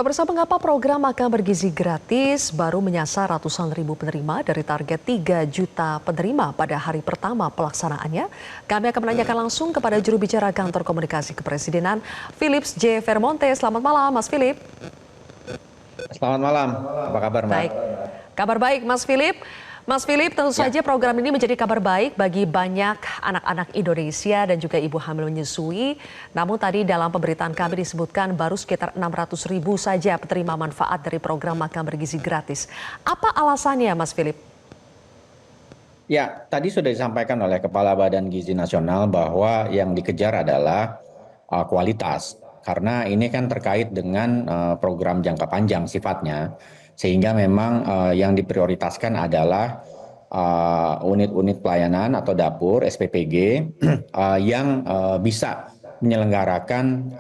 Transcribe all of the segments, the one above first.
Pemirsa, mengapa program makan bergizi gratis baru menyasar ratusan ribu penerima dari target 3 juta penerima pada hari pertama pelaksanaannya? Kami akan menanyakan langsung kepada juru bicara Kantor Komunikasi Kepresidenan, Philips J. Vermonte. Selamat malam, Mas Philip. Selamat malam, apa kabar Mbak? Baik, kabar baik Mas Philip. Mas Philip, tentu saja program ini menjadi kabar baik bagi banyak anak-anak Indonesia dan juga ibu hamil menyusui. Namun tadi dalam pemberitaan kami disebutkan baru sekitar 600 ribu saja penerima manfaat dari program makan bergizi gratis. Apa alasannya, Mas Philip? Ya, tadi sudah disampaikan oleh Kepala Badan Gizi Nasional bahwa yang dikejar adalah kualitas. Karena ini kan terkait dengan program jangka panjang sifatnya. Sehingga memang yang diprioritaskan adalah unit-unit pelayanan atau dapur SPPG yang bisa menyelenggarakan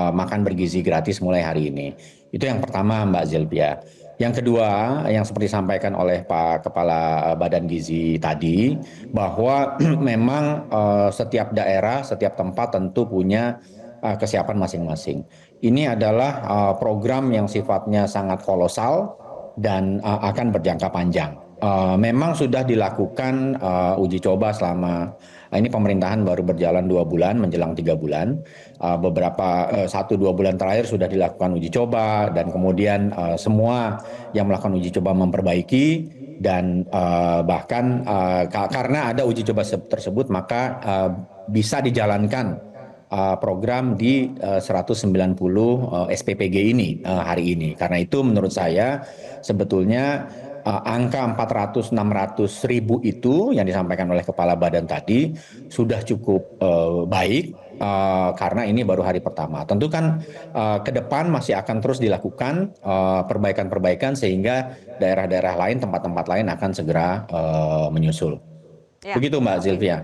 makan bergizi gratis mulai hari ini. Itu yang pertama, Mbak Zilvia. Yang kedua, yang seperti disampaikan oleh Pak Kepala Badan Gizi tadi, bahwa memang setiap daerah, setiap tempat tentu punya kesiapan masing-masing. Ini adalah program yang sifatnya sangat kolosal dan akan berjangka panjang. Memang sudah dilakukan uji coba selama ini pemerintahan baru berjalan 2 bulan menjelang 3 bulan. Beberapa 1-2 bulan terakhir sudah dilakukan uji coba dan kemudian semua yang melakukan uji coba memperbaiki dan bahkan karena ada uji coba tersebut maka bisa dijalankan program di 190 SPPG ini hari ini. Karena itu menurut saya sebetulnya angka 400-600 ribu itu yang disampaikan oleh Kepala Badan tadi sudah cukup baik karena ini baru hari pertama. Tentu kan ke depan masih akan terus dilakukan perbaikan-perbaikan sehingga daerah-daerah lain, tempat-tempat lain akan segera menyusul. Ya. Begitu Mbak Zilvia.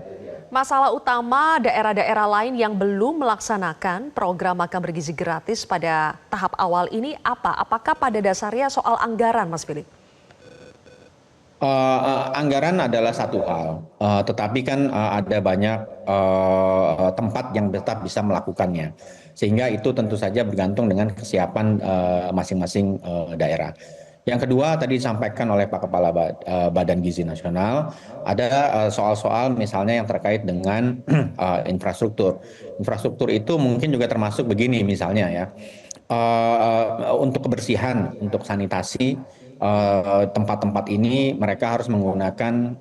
Masalah utama daerah-daerah lain yang belum melaksanakan program makan bergizi gratis pada tahap awal ini apa? Apakah pada dasarnya soal anggaran, Mas Philip? Anggaran adalah satu hal, tetapi kan ada banyak tempat yang tetap bisa melakukannya. Sehingga itu tentu saja bergantung dengan kesiapan masing-masing daerah. Yang kedua tadi disampaikan oleh Pak Kepala Badan Gizi Nasional, ada soal-soal misalnya yang terkait dengan infrastruktur. Infrastruktur itu mungkin juga termasuk begini misalnya ya, untuk kebersihan, untuk sanitasi, tempat-tempat ini mereka harus menggunakan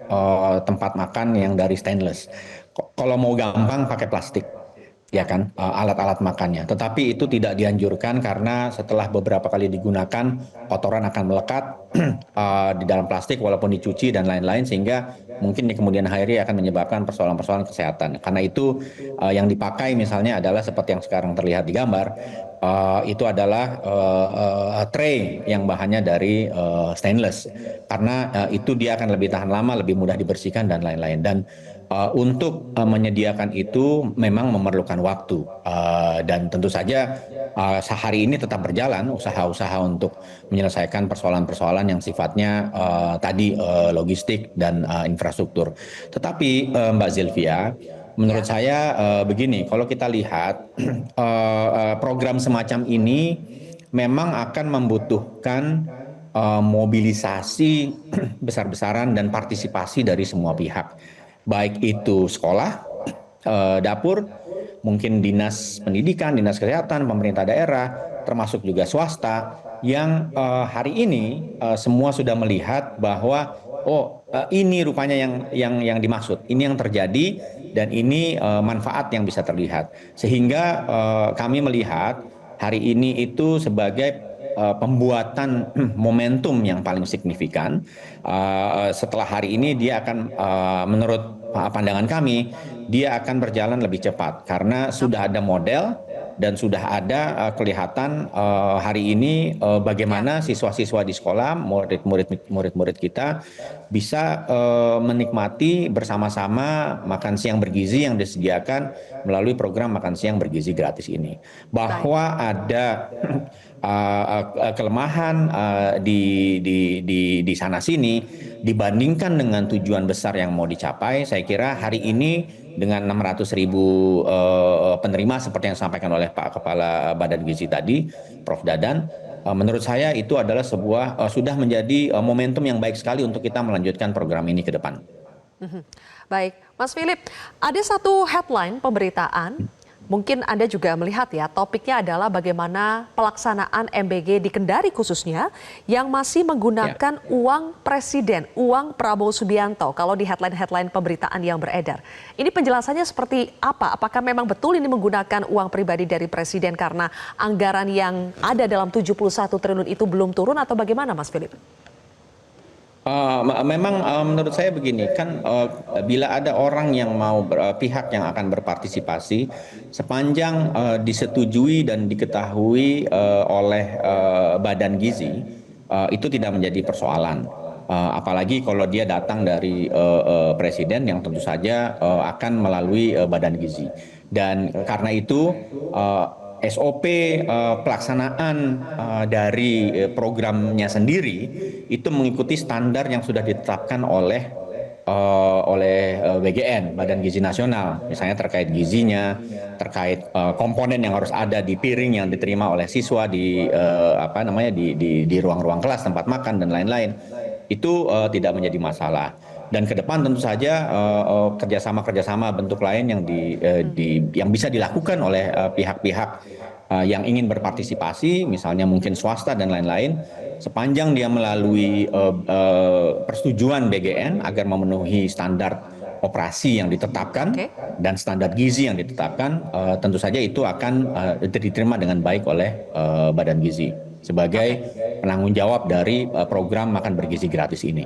tempat makan yang dari stainless. Kalau mau gampang pakai plastik, ya kan, alat-alat makannya. Tetapi itu tidak dianjurkan karena setelah beberapa kali digunakan, kotoran akan melekat di dalam plastik walaupun dicuci dan lain-lain sehingga mungkin di kemudian hari akan menyebabkan persoalan-persoalan kesehatan. Karena itu yang dipakai misalnya adalah seperti yang sekarang terlihat di gambar, itu adalah tray yang bahannya dari stainless. Karena itu dia akan lebih tahan lama, lebih mudah dibersihkan dan lain-lain. Dan untuk menyediakan itu memang memerlukan waktu dan tentu saja sehari ini tetap berjalan usaha-usaha untuk menyelesaikan persoalan-persoalan yang sifatnya tadi logistik dan infrastruktur. Tetapi Mbak Zilvia, menurut saya begini, kalau kita lihat program semacam ini memang akan membutuhkan mobilisasi besar-besaran dan partisipasi dari semua pihak. Baik itu sekolah, dapur, mungkin dinas pendidikan, dinas kesehatan, pemerintah daerah, termasuk juga swasta, yang hari ini semua sudah melihat bahwa ini rupanya yang dimaksud, ini yang terjadi dan ini manfaat yang bisa terlihat. Sehingga kami melihat hari ini itu sebagai pembuatan momentum yang paling signifikan. Setelah hari ini dia akan menurut pandangan kami dia akan berjalan lebih cepat karena sudah ada model dan sudah ada kelihatan hari ini bagaimana siswa-siswa di sekolah, murid-murid kita bisa menikmati bersama-sama makan siang bergizi yang disediakan melalui program makan siang bergizi gratis ini. Bahwa ada kelemahan di sana sini dibandingkan dengan tujuan besar yang mau dicapai, saya kira hari ini dengan 600.000 penerima seperti yang disampaikan oleh Pak Kepala Badan Gizi tadi, Prof. Dadan, menurut saya itu adalah sudah menjadi momentum yang baik sekali untuk kita melanjutkan program ini ke depan. Baik, Mas Philip, ada satu headline pemberitaan, mungkin Anda juga melihat ya, topiknya adalah bagaimana pelaksanaan MBG di Kendari khususnya yang masih menggunakan uang presiden, uang Prabowo Subianto kalau di headline-headline pemberitaan yang beredar. Ini penjelasannya seperti apa? Apakah memang betul ini menggunakan uang pribadi dari presiden karena anggaran yang ada dalam 71 triliun itu belum turun atau bagaimana, Mas Philip? Memang menurut saya begini kan, bila ada orang yang mau pihak yang akan berpartisipasi sepanjang disetujui dan diketahui oleh Badan Gizi, itu tidak menjadi persoalan. Apalagi kalau dia datang dari presiden yang tentu saja akan melalui Badan Gizi. Dan karena itu SOP pelaksanaan dari programnya sendiri itu mengikuti standar yang sudah ditetapkan oleh BGN, Badan Gizi Nasional, misalnya terkait gizinya, terkait komponen yang harus ada di piring yang diterima oleh siswa di di ruang-ruang kelas, tempat makan dan lain-lain. Itu tidak menjadi masalah. Dan ke depan tentu saja kerjasama bentuk lain yang bisa dilakukan oleh pihak-pihak yang ingin berpartisipasi, misalnya mungkin swasta dan lain-lain, sepanjang dia melalui persetujuan BGN agar memenuhi standar operasi yang ditetapkan dan standar gizi yang ditetapkan, tentu saja itu akan diterima dengan baik oleh Badan Gizi sebagai penanggung jawab dari program makan bergizi gratis ini.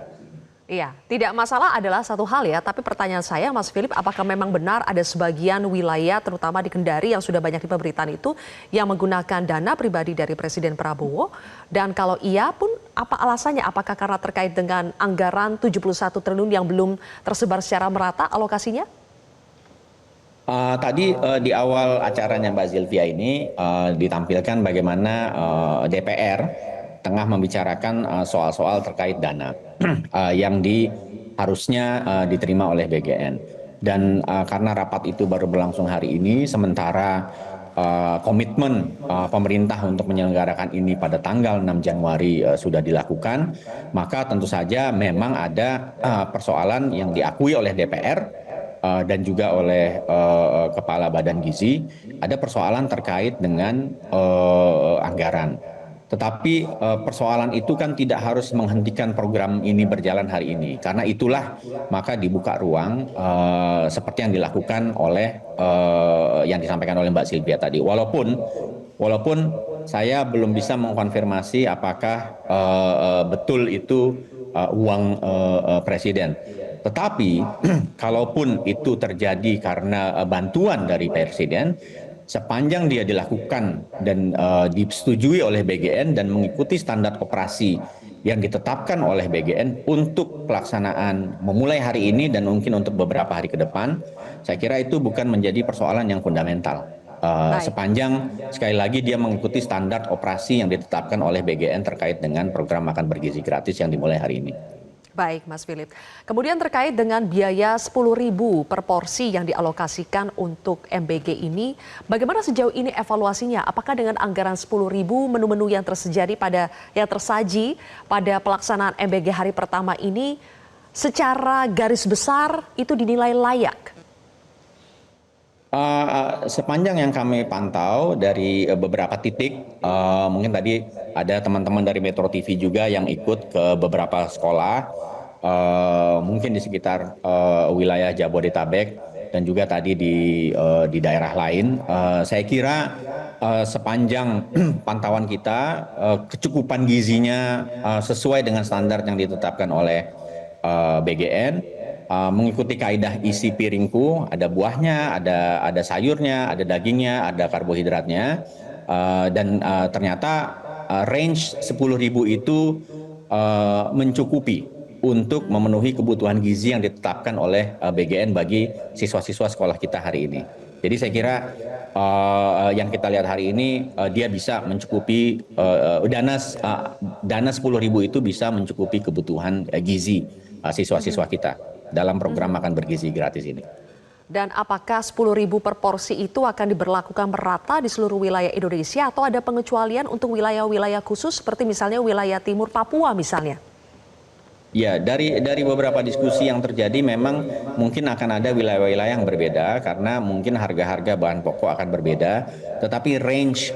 Iya, tidak masalah adalah satu hal ya, tapi pertanyaan saya Mas Philip, apakah memang benar ada sebagian wilayah terutama di Kendari yang sudah banyak di pemberitaan itu yang menggunakan dana pribadi dari Presiden Prabowo? Dan kalau iya pun apa alasannya? Apakah karena terkait dengan anggaran 71 triliun yang belum tersebar secara merata alokasinya? Tadi di awal acaranya Mbak Zilvia ini ditampilkan bagaimana DPR tengah membicarakan soal-soal terkait dana yang harusnya diterima oleh BGN. Dan karena rapat itu baru berlangsung hari ini, sementara komitmen pemerintah untuk menyelenggarakan ini pada tanggal 6 Januari sudah dilakukan, maka tentu saja memang ada persoalan yang diakui oleh DPR dan juga oleh Kepala Badan Gizi, ada persoalan terkait dengan anggaran. Tetapi persoalan itu kan tidak harus menghentikan program ini berjalan hari ini. Karena itulah maka dibuka ruang seperti yang dilakukan oleh yang disampaikan oleh Mbak Silvia tadi. Walaupun saya belum bisa mengkonfirmasi apakah betul itu uang presiden. Tetapi kalaupun itu terjadi karena bantuan dari presiden, sepanjang dia dilakukan dan disetujui oleh BGN dan mengikuti standar operasi yang ditetapkan oleh BGN untuk pelaksanaan memulai hari ini dan mungkin untuk beberapa hari ke depan, saya kira itu bukan menjadi persoalan yang fundamental. Sepanjang sekali lagi dia mengikuti standar operasi yang ditetapkan oleh BGN terkait dengan program makan bergizi gratis yang dimulai hari ini. Baik, Mas Philip. Kemudian terkait dengan biaya 10.000 per porsi yang dialokasikan untuk MBG ini, bagaimana sejauh ini evaluasinya? Apakah dengan anggaran 10.000 menu-menu yang tersaji pada pelaksanaan MBG hari pertama ini secara garis besar itu dinilai layak? Sepanjang yang kami pantau dari beberapa titik, mungkin tadi ada teman-teman dari Metro TV juga yang ikut ke beberapa sekolah, mungkin di sekitar wilayah Jabodetabek dan juga tadi di daerah lain. Saya kira sepanjang pantauan kita, kecukupan gizinya sesuai dengan standar yang ditetapkan oleh BGN. Mengikuti kaidah isi piringku, ada buahnya, ada sayurnya, ada dagingnya, ada karbohidratnya, dan ternyata range 10.000 itu mencukupi untuk memenuhi kebutuhan gizi yang ditetapkan oleh BGN bagi siswa-siswa sekolah kita hari ini. Jadi saya kira yang kita lihat hari ini dia bisa mencukupi dana 10.000 itu bisa mencukupi kebutuhan gizi siswa-siswa kita dalam program makan bergizi gratis ini. Dan apakah 10.000 per porsi itu akan diberlakukan merata di seluruh wilayah Indonesia atau ada pengecualian untuk wilayah-wilayah khusus seperti misalnya wilayah timur Papua misalnya? Ya, dari beberapa diskusi yang terjadi memang mungkin akan ada wilayah-wilayah yang berbeda karena mungkin harga-harga bahan pokok akan berbeda, tetapi range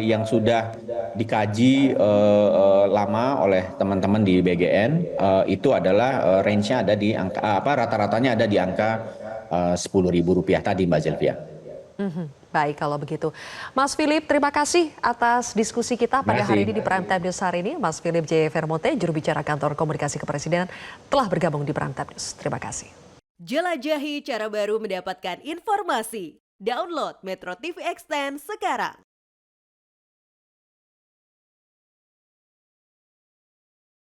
yang sudah dikaji lama oleh teman-teman di BGN itu adalah range-nya ada di angka rata-ratanya ada di angka Rp10.000 tadi, Mbak Zelvia. Baik kalau begitu. Mas Philip, terima kasih atas diskusi kita pada hari ini di Prime Time News hari ini. Mas Philip J. Vermonte, juru bicara kantor komunikasi kepresidenan, telah bergabung di Prime Time News. Terima kasih. Jelajahi cara baru mendapatkan informasi. Download Metro TV Extend sekarang.